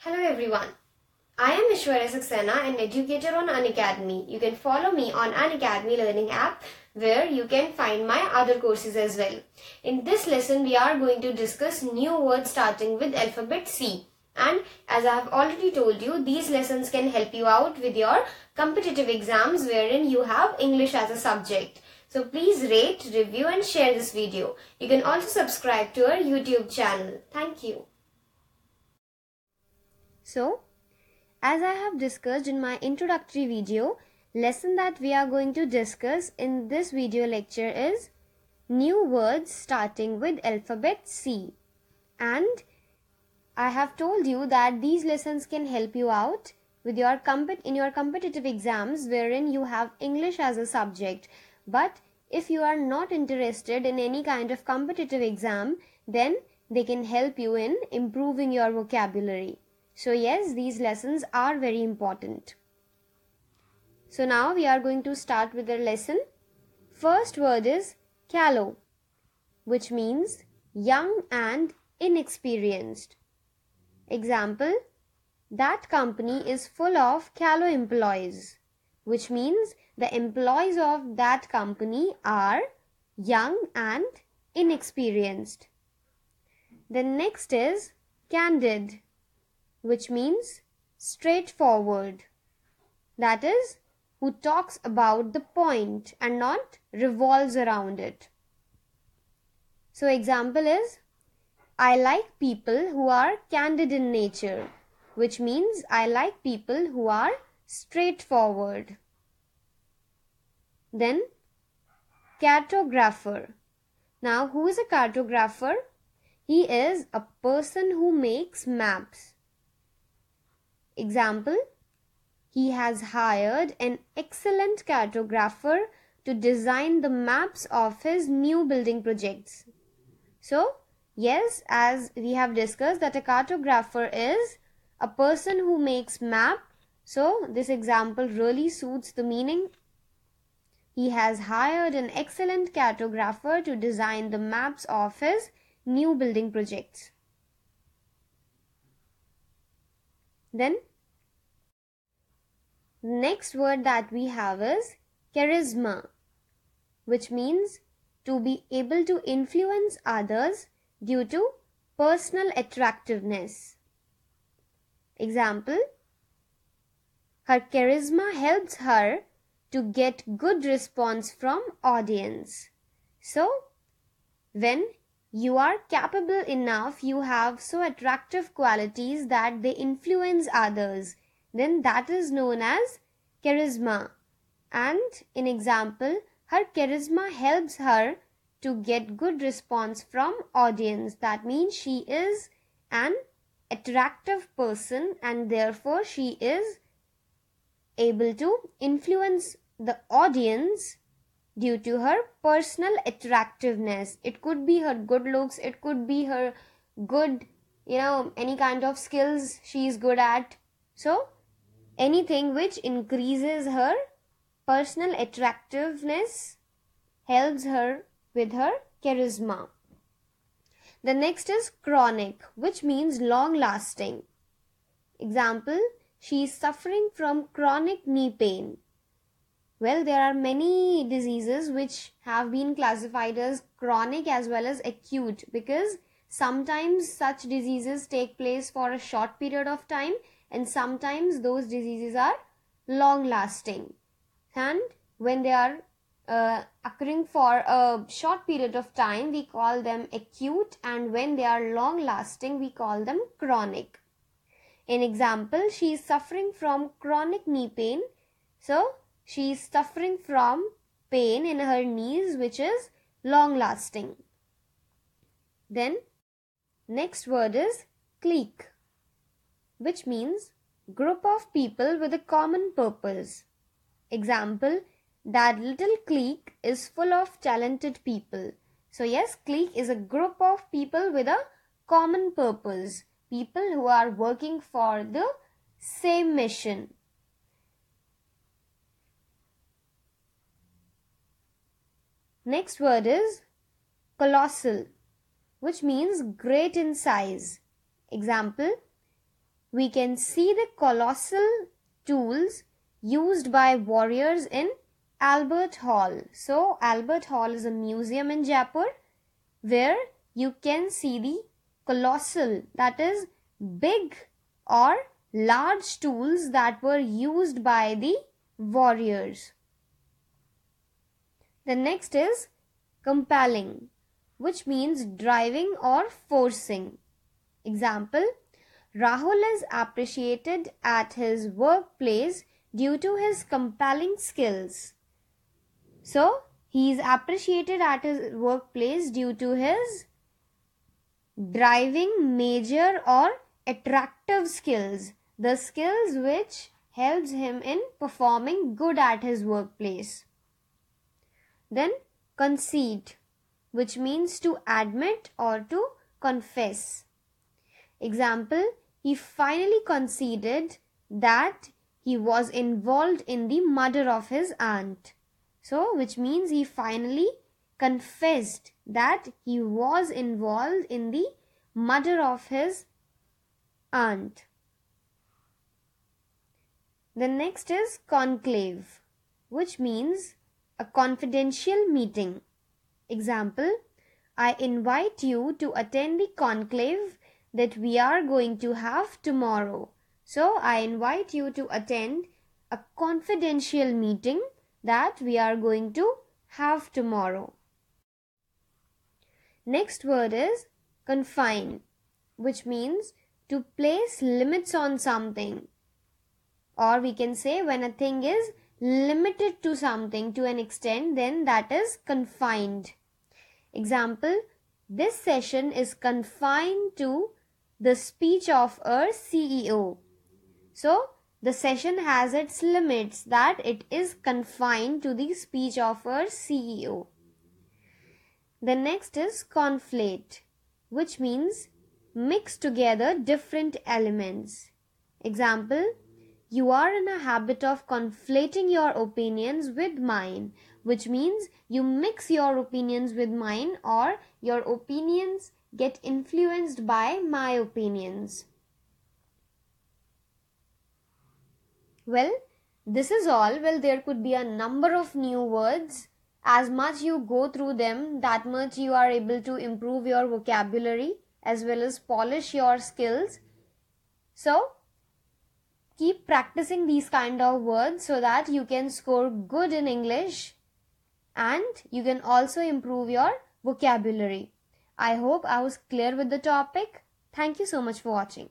Hello everyone. I am Aishwarya, an educator on Unacademy. You can follow me on Unacademy learning app where you can find my other courses as well. In this lesson we are going to discuss new words starting with alphabet C. And as I have already told you, these lessons can help you out with your competitive exams wherein you have English as a subject. So please rate, review and share this video. You can also subscribe to our YouTube channel. Thank you. So, as I have discussed in my introductory video, lesson that we are going to discuss in this video lecture is new words starting with alphabet C. And I have told you that these lessons can help you out with your competitive exams wherein you have English as a subject. But if you are not interested in any kind of competitive exam, then they can help you in improving your vocabulary. So yes, these lessons are very important. So now we are going to start with the lesson. First word is callow, which means young and inexperienced. Example, that company is full of callow employees, which means the employees of that company are young and inexperienced. The next is candid, which means straightforward. That is, who talks about the point and not revolves around it. So example is, I like people who are candid in nature, which means I like people who are straightforward. Then cartographer. Now who is a cartographer? He is a person who makes maps. Example, he has hired an excellent cartographer to design the maps of his new building projects. So, yes, as we have discussed that a cartographer is a person who makes map. So, this example really suits the meaning. He has hired an excellent cartographer to design the maps of his new building projects. Then, next word that we have is charisma, which means to be able to influence others due to personal attractiveness. Example, her charisma helps her to get good response from audience. So, when you are capable enough, you have so attractive qualities that they influence others, then that is known as charisma. And in example, her charisma helps her to get good response from audience. That means she is an attractive person and therefore she is able to influence the audience due to her personal attractiveness. It could be her good looks, it could be her good, any kind of skills she is good at. So, anything which increases her personal attractiveness helps her with her charisma. The next is chronic, which means long lasting. Example, she is suffering from chronic knee pain. Well, there are many diseases which have been classified as chronic as well as acute, because sometimes such diseases take place for a short period of time and sometimes those diseases are long lasting. And when they are occurring for a short period of time, we call them acute, and when they are long lasting, we call them chronic. In example, she is suffering from chronic knee pain. So, she is suffering from pain in her knees which is long lasting. Then, next word is clique, which means group of people with a common purpose. Example, that little clique is full of talented people. So yes, clique is a group of people with a common purpose. People who are working for the same mission. Next word is colossal, which means great in size. Example, we can see the colossal tools used by warriors in Albert Hall. So Albert Hall is a museum in Jaipur where you can see the colossal, that is big or large tools that were used by the warriors. The next is compelling, which means driving or forcing. Example, Rahul is appreciated at his workplace due to his compelling skills. So, he is appreciated at his workplace due to his driving, major or attractive skills, the skills which helps him in performing good at his workplace. Then concede, which means to admit or to confess. Example, he finally conceded that he was involved in the murder of his aunt. So, which means he finally confessed that he was involved in the murder of his aunt. The next is conclave, which means a confidential meeting. Example, I invite you to attend the conclave that we are going to have tomorrow. So, I invite you to attend a confidential meeting that we are going to have tomorrow. Next word is confine, which means to place limits on something. Or we can say when a thing is limited to something to an extent, then that is confined. Example, this session is confined to the speech of a CEO. So, the session has its limits, that it is confined to the speech of a CEO. The next is conflate, which means mix together different elements. Example, you are in a habit of conflating your opinions with mine, which means you mix your opinions with mine or your opinions get influenced by my opinions. Well, this is all. Well, there could be a number of new words. As much you go through them, that much you are able to improve your vocabulary as well as polish your skills. So, keep practicing these kind of words so that you can score good in English and you can also improve your vocabulary. I hope I was clear with the topic. Thank you so much for watching.